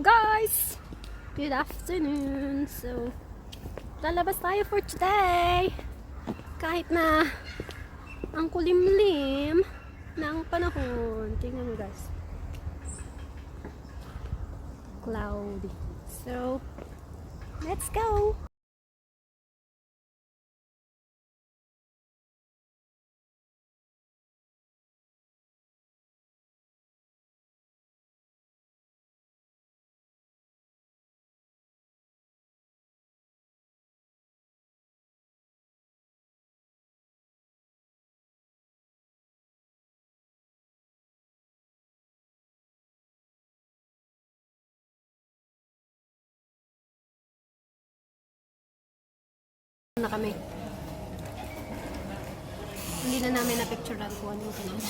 guys! Good afternoon! So, lalabas tayo for today! Kahit na ang kulimlim ng panahon. Tingnan mo guys. Cloudy. So, let's go! Na kami. Hindi na namin na-picturean kung ano yung kanina.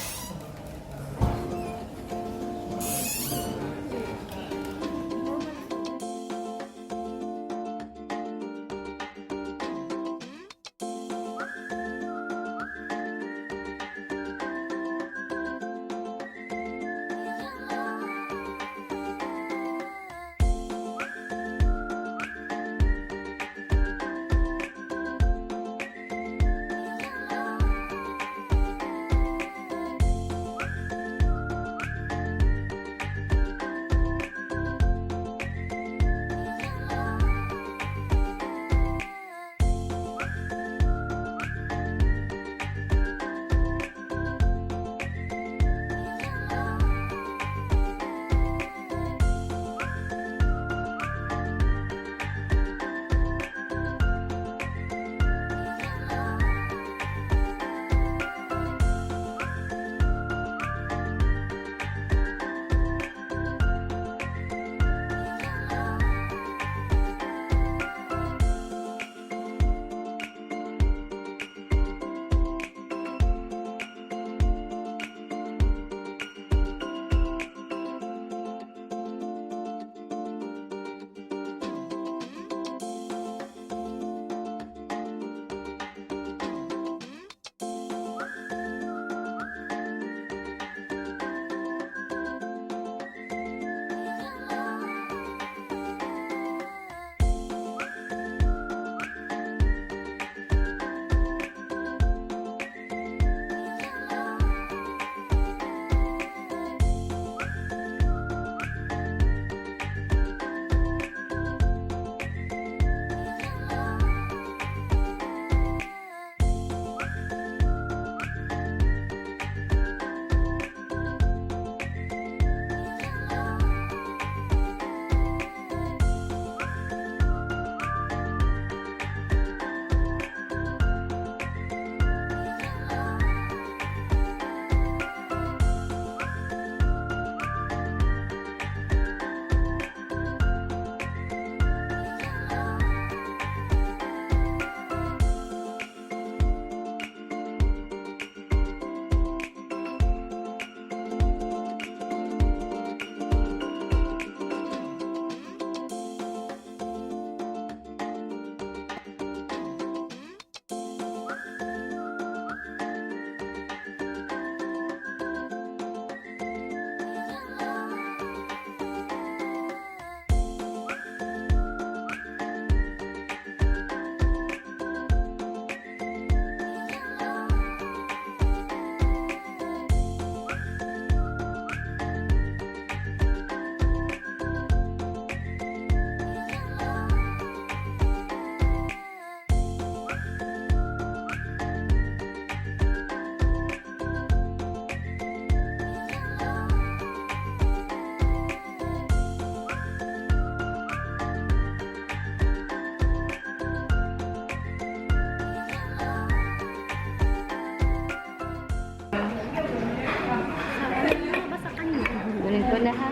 Kunin ko na ha.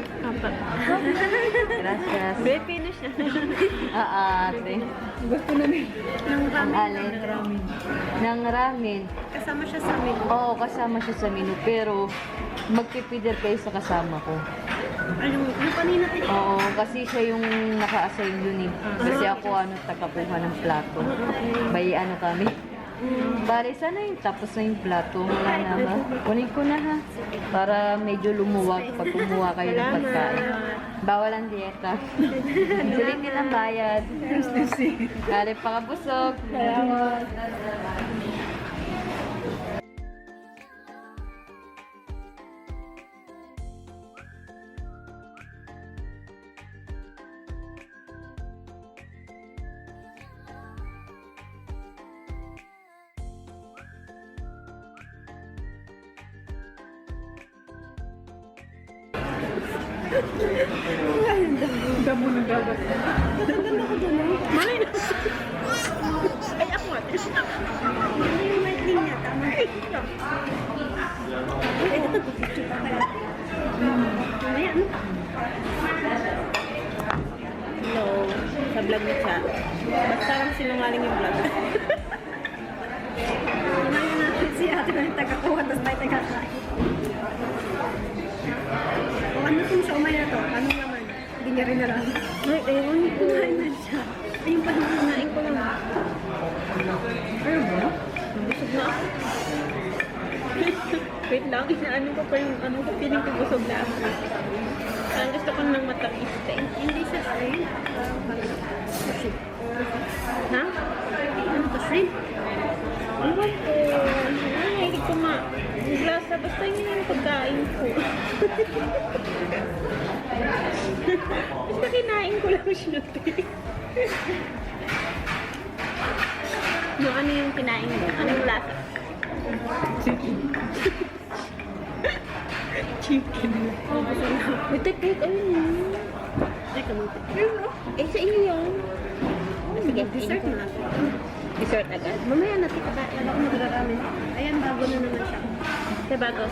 Gracias. Be, finish na. Ate. Gusto namin. Ng ramen. Alin? Ng ramen. Kasama siya sa menu. Oo, kasama siya sa menu. Pero, magpipider kayo sa kasama ko. Yung kanina tayo. Oo, kasi siya yung naka-assign yun eh. Kasi ako, tagakuha ng plato. May ano kami. Bale, sana yung tapos na yung plato. Wala na ba? Kunin ko na ha. Para medyo lumuwag pag kumuha kayo ng pagkain. Bawal ang dieta. Sulitin ang bayad. Kali pakabusog. Salamat. Damo ng dagat. Natanggal ako doon. Malay na. Ay, ako nga. Hindi yung white din niya. Tama. Ay, ito picture pa pala. Mamaya, ano? Hello. Sa vlog ni Cha. Basta lang sinungaling yung vlog. Mamaya natin si ate na yung taga-kuha, tapos tayo taga-kain. O ano kung siya umay na to? Anong naman? Hindi niya rin alam. Ay, ewan ko. Kumain na siya. Ayun pa yung kumain ko lang. Ano ba? Busog na ako. Wait lang, inaano ko pa yung ano ko, feeling ko busog na ako. Parang gusto ko nang matamis eh. Hindi siya shrimp. Ha? Ano to, shrimp? Ewan ko. Ay, hindi ko maglasa. Basta yun yung pagkain ko. Basta kinain ko lang siya. Yung ano yung kinain mo? Anong lasa? Chicken. Chicken. Oo, gusto na. May teknik, ayun yun. Ay, kamuti. Eh, sa inyo yun. Sige, Dessert inyo. na. Dessert agad. Mamaya natin ka ba? Wala ko magrarami. Ayan, bago na naman siya. Sa bago.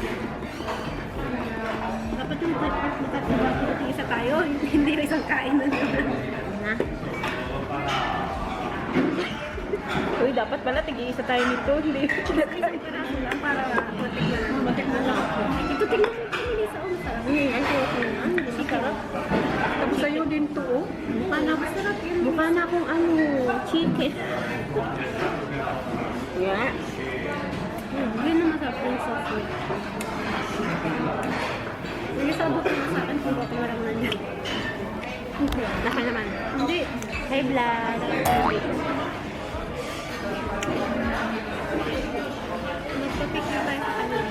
Dapat yung isa tayo. Hindi rin isang kain na naman. Na. Uy, dapat pala tig-iisa tayo nito. Hindi. Isang piraso lang para matikman lang. Ito tingnan mo yung pinili sa sarap. Ang sarap mo. Ang sarap. Tapos sa'yo din to, oh. Mukha na masarap yun. Mukha na akong ano, chicken. Yeah. Yun na masarap yung sauce niya. Nilisabot ko na sa akin kung bakit marang nandiyan. Naka naman. Hindi. Hey, vlog. Magpa-picture tayo sa kanila.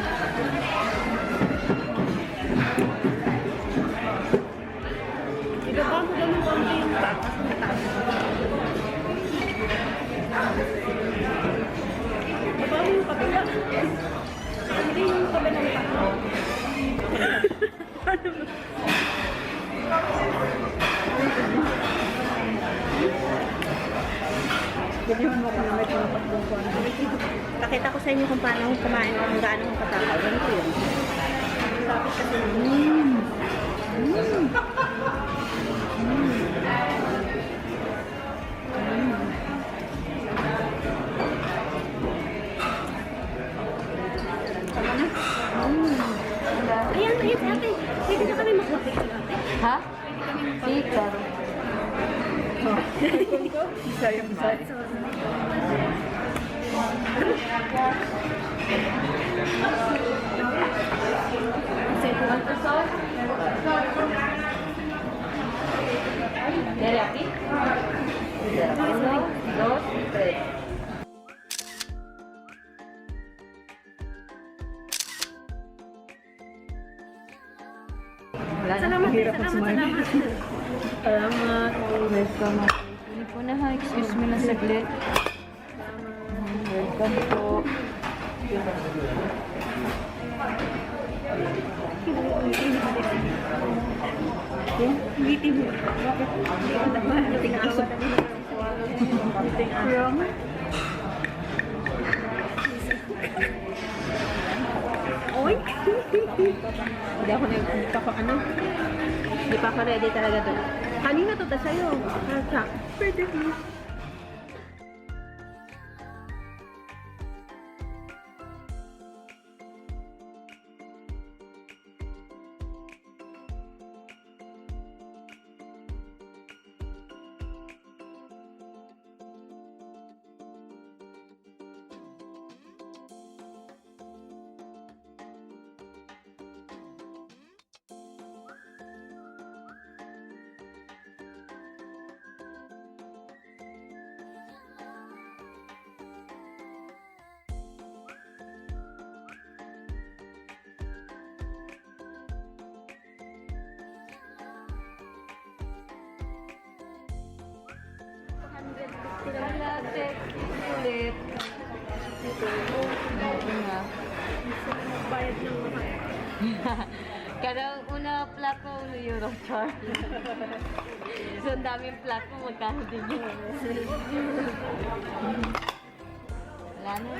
Ibaba mo daw ng konti yung tapas ng tapas. Ibaba mo yung kabila. Hindi yung kabila ng tapas. Pakita ko sa inyo kung paano kumain kung gaano kong katakaw. Ganito yun. Sabi kasi, ayan, ayan, ate. Pwede na kami magpa-picture, ate. Ha? Chicken. Sayang ba? Teriyaki? Uno, dos, tres. Wala na. Salamat, salamat, salamat. Salamat. Welcome. Hindi po na ha. Excuse me na saglit. Welcome po. Ngiti mo. Bakit? Hindi ko naman. Buting aso. Buting aso. Oy! Hindi ako ano. Hindi pa ako ready talaga doon. Kanina to ta sa'yo. Pwede please. check ulit. Ito nga. Bayad ng mahal. Kada una plato, €1 char. So, ang daming plato, magkano din yun. Wala na.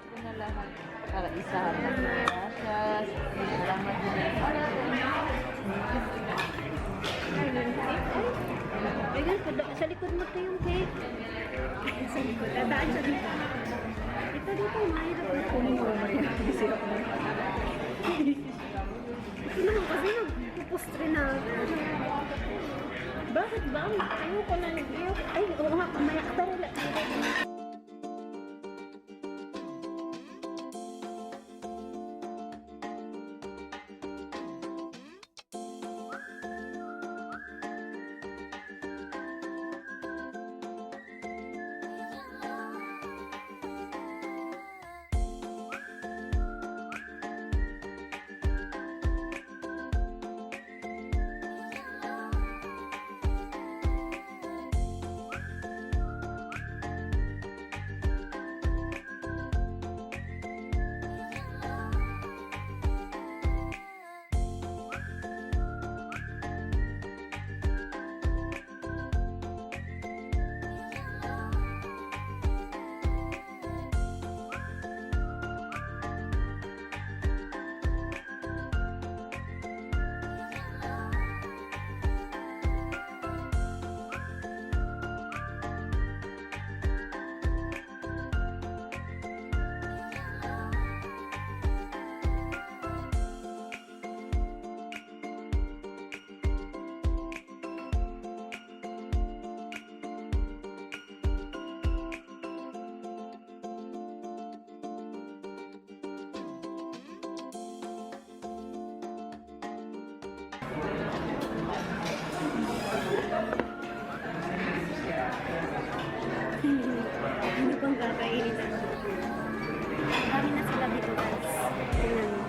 Ito na lahat. Para isahan na. Gracias. Salamat din. Ayun, sa likod mo ito yung cake. Sa likod. Dadaan siya dito. Dito, mahirap na. Kunin mo naman yan. Sirap mo. Ito naman kasi nagpupustre na. Bakit ba? Ayoko na nag-iyo. Ay, oo nga, kamaya ka tara. Hindi pang kakainin na. Dami na sila dito, guys. Tingnan mo.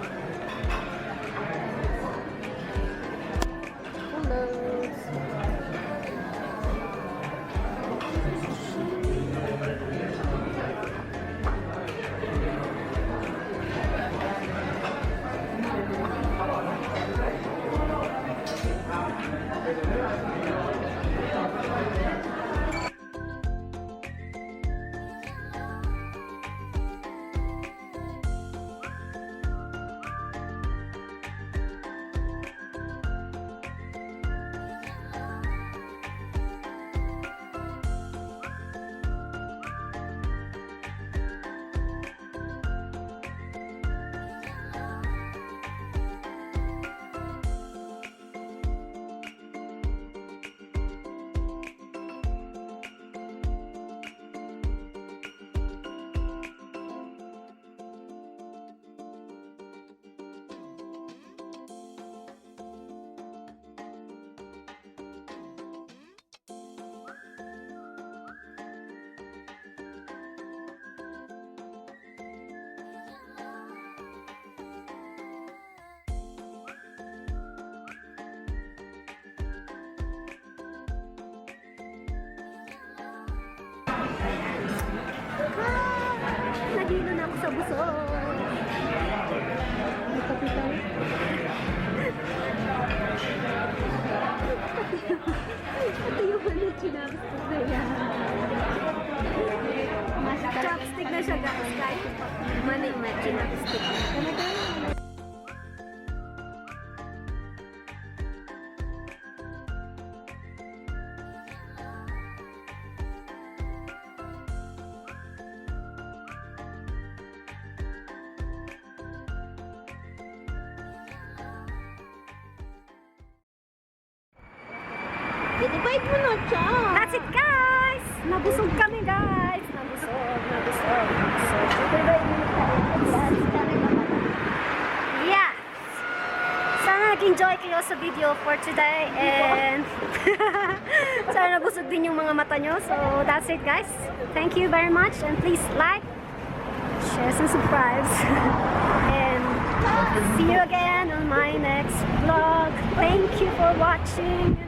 Nagino na ako sa busog. Nagkapital. Ito yung ano, chinapstick na yan. Chopstick na siya, guys. Kahit mani, may chinapstick. Divide mo na siya. That's it, guys! Nabusog kami, guys! Nabusog. Divide mo na Yeah! Sana nag-enjoy kayo sa video for today and sana nabusog din yung mga mata nyo. So, that's it, guys. Thank you very much and please like, share, and subscribe. And see you again on my next vlog. Thank you for watching.